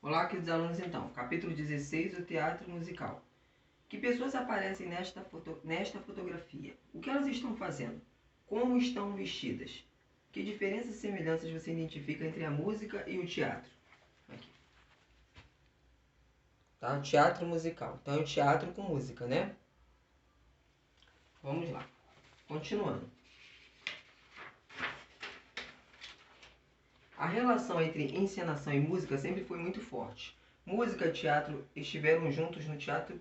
Olá, queridos alunos, então. Capítulo 16, o teatro musical. Que pessoas aparecem nesta fotografia? O que elas estão fazendo? Como estão vestidas? Que diferenças e semelhanças você identifica entre a música e o teatro? Aqui. Tá? Teatro musical. Então é o teatro com música, né? Vamos lá. Continuando. A relação entre encenação e música sempre foi muito forte. Música e teatro estiveram juntos no teatro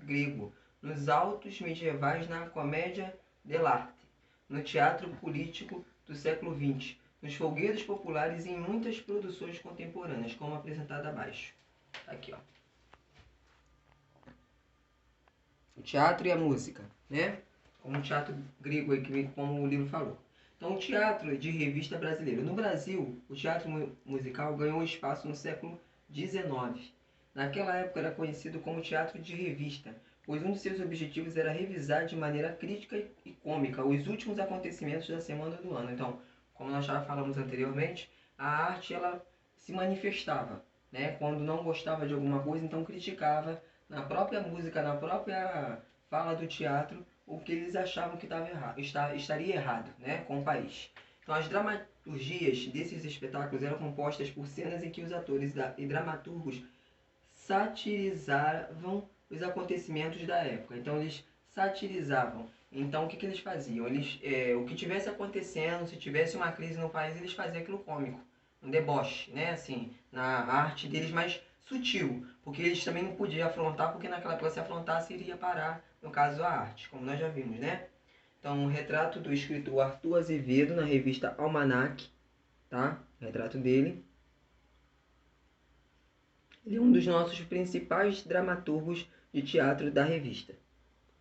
grego, nos autos medievais na comédia dell'arte, no teatro político do século XX, nos folguedos populares e em muitas produções contemporâneas, como apresentado abaixo. Aqui, ó. O teatro e a música, né? Como o teatro grego, como o livro falou. Então, o teatro de revista brasileiro. No Brasil, o teatro musical ganhou espaço no século XIX. Naquela época era conhecido como teatro de revista, pois um de seus objetivos era revisar de maneira crítica e cômica os últimos acontecimentos da semana do ano. Então, como nós já falamos anteriormente, a arte ela se manifestava, né? Quando não gostava de alguma coisa, então criticava na própria música, na própria fala do teatro, o que eles achavam que estaria errado, né, com o país. Então, as dramaturgias desses espetáculos eram compostas por cenas em que os atores e dramaturgos satirizavam os acontecimentos da época. Então, eles satirizavam. Então, o que eles faziam? O que tivesse acontecendo, se tivesse uma crise no país, eles faziam aquilo cômico, um deboche, né? Assim, na arte deles mais sutil, porque eles também não podiam afrontar, porque naquela época se afrontasse iria parar, no caso, a arte, como nós já vimos, né? Então, um retrato do escritor Arthur Azevedo na revista Almanac, tá? O retrato dele. Ele é um dos nossos principais dramaturgos de teatro da revista.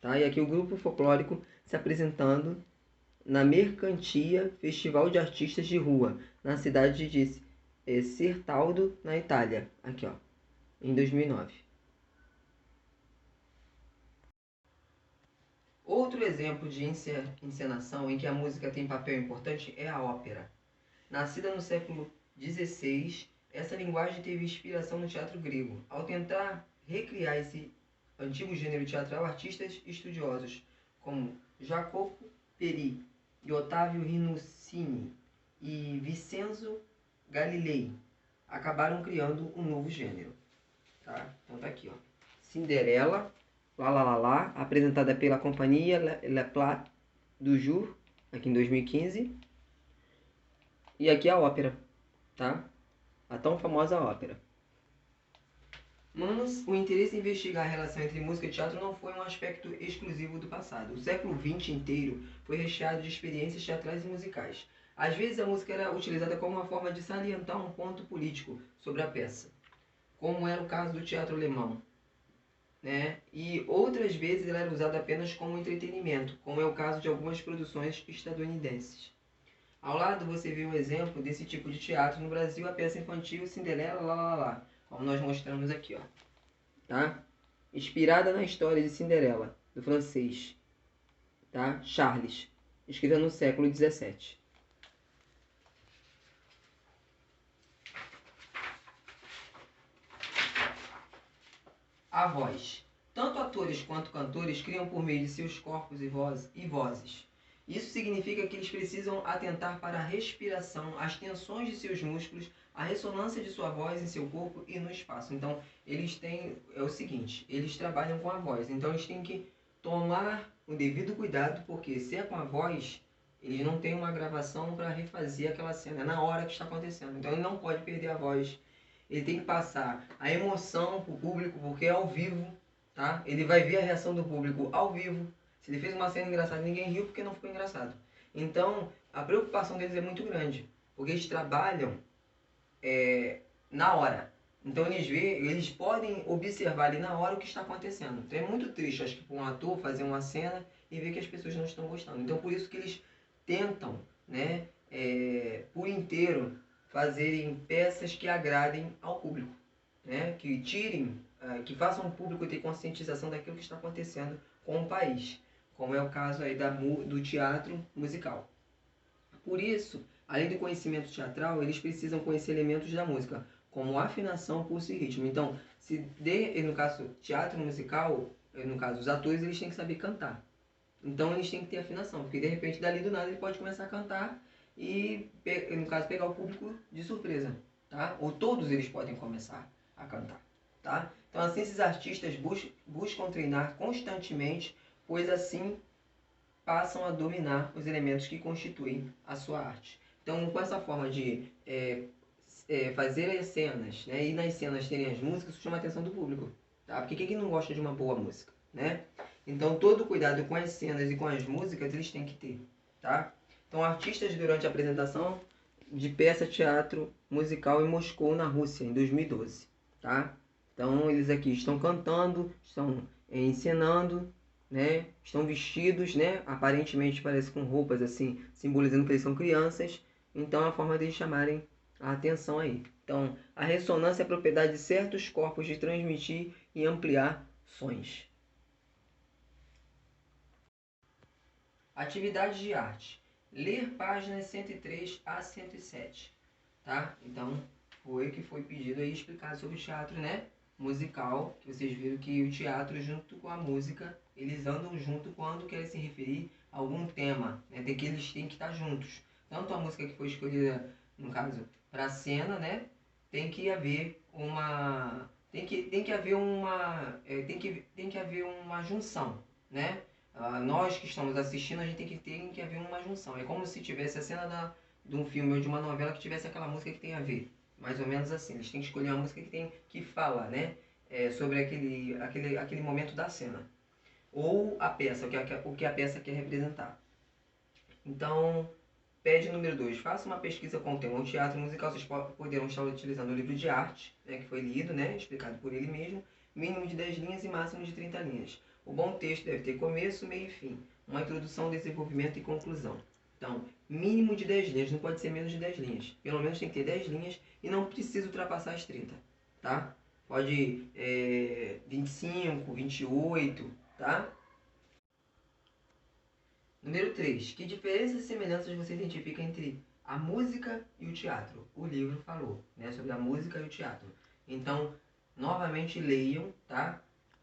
Tá? E aqui o grupo folclórico se apresentando na Mercantia Festival de Artistas de Rua, na cidade de Certaldo, na Itália. Aqui, ó, em 2009. Outro exemplo de encenação em que a música tem papel importante é a ópera. Nascida no século XVI, essa linguagem teve inspiração no teatro grego. Ao tentar recriar esse antigo gênero teatral, artistas estudiosos como Jacopo Peri e Ottavio Rinuccini e Vincenzo Galilei acabaram criando um novo gênero. Tá? Então tá aqui, ó. Cinderela, Lá Lá Lá Lá, apresentada pela companhia La Plate du Jour, aqui em 2015. E aqui a ópera, tá? A tão famosa ópera. Mas o interesse em investigar a relação entre música e teatro não foi um aspecto exclusivo do passado. O século XX inteiro foi recheado de experiências teatrais e musicais. Às vezes a música era utilizada como uma forma de salientar um ponto político sobre a peça, como era o caso do teatro alemão, né? E outras vezes ela era usada apenas como entretenimento, como é o caso de algumas produções estadunidenses. Ao lado você vê um exemplo desse tipo de teatro no Brasil, a peça infantil Cinderela, Lá Lá Lá, como nós mostramos aqui, ó. Tá? Inspirada na história de Cinderela, do francês, tá? Charles, escrita no século XVII. A voz. Tanto atores quanto cantores criam por meio de seus corpos e vozes. Isso significa que eles precisam atentar para a respiração, as tensões de seus músculos, a ressonância de sua voz em seu corpo e no espaço. Então, eles têm, é o seguinte, eles trabalham com a voz. Então, eles têm que tomar o devido cuidado, porque se é com a voz, eles não têm uma gravação para refazer aquela cena, é na hora que está acontecendo. Então, ele não pode perder a voz. Ele tem que passar a emoção para o público, porque é ao vivo, tá? Ele vai ver a reação do público ao vivo. Se ele fez uma cena engraçada, ninguém riu porque não ficou engraçado. Então, a preocupação deles é muito grande, porque eles trabalham na hora. Então, eles podem observar ali na hora o que está acontecendo. Então, é muito triste, acho que, para um ator fazer uma cena e ver que as pessoas não estão gostando. Então, por isso que eles tentam, né, por inteiro, fazerem peças que agradem ao público, né, que tirem, que façam o público ter conscientização daquilo que está acontecendo com o país, como é o caso aí do teatro musical. Por isso, além do conhecimento teatral, eles precisam conhecer elementos da música, como afinação, pulso e ritmo. Então, no caso, teatro musical, no caso, os atores, eles têm que saber cantar. Então, eles têm que ter afinação, porque de repente, dali do nada, ele pode começar a cantar e, no caso, pegar o público de surpresa, tá? Ou todos eles podem começar a cantar, tá? Então, assim, esses artistas buscam treinar constantemente, pois assim passam a dominar os elementos que constituem a sua arte. Então, com essa forma de fazer as cenas, né, e nas cenas terem as músicas, isso chama a atenção do público, tá? Porque quem não gosta de uma boa música, né? Então, todo cuidado com as cenas e com as músicas eles têm que ter, tá? Então, artistas durante a apresentação de peça teatro musical em Moscou, na Rússia, em 2012, tá? Então, eles aqui estão cantando, estão encenando, né? Estão vestidos, né? Aparentemente parece com roupas assim, simbolizando que eles são crianças. Então, é a forma de chamarem a atenção aí. Então, a ressonância é a propriedade de certos corpos de transmitir e ampliar sons. Atividades de arte. Ler páginas 103 a 107. Tá? Então, foi que foi pedido aí explicar sobre o teatro, né? Musical, que vocês viram que o teatro junto com a música, eles andam junto quando querem se referir a algum tema, né? De que eles têm que estar juntos. Tanto a música que foi escolhida, no caso, para a cena, né? Tem que haver uma junção, né? Nós que estamos assistindo, a gente tem que haver uma junção. É como se tivesse a cena de um filme ou de uma novela que tivesse aquela música que tem a ver. Mais ou menos assim. Eles têm que escolher uma música que fala, né? Sobre aquele momento da cena. Ou a peça, o que a peça quer representar. Então, pede número 2. Faça uma pesquisa com o tema. O teatro musical, vocês poderão estar utilizando o livro de arte, né, que foi lido, né, explicado por ele mesmo, mínimo de 10 linhas e máximo de 30 linhas. O bom texto deve ter começo, meio e fim. Uma introdução, desenvolvimento e conclusão. Então, mínimo de 10 linhas, não pode ser menos de 10 linhas. Pelo menos tem que ter 10 linhas e não precisa ultrapassar as 30, tá? Pode 25, 28, tá? Número 3. Que diferenças e semelhanças você identifica entre a música e o teatro? O livro falou, né, sobre a música e o teatro. Então, novamente leiam, tá?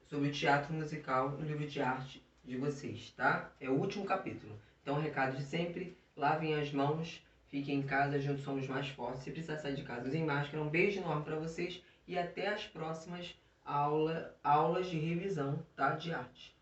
Sobre o teatro musical no livro de arte de vocês, tá? É o último capítulo. Então, o recado de sempre, lavem as mãos, fiquem em casa, juntos somos mais fortes. Se precisar sair de casa, usem máscara. Um beijo enorme para vocês e até as próximas aulas de revisão, tá? De arte.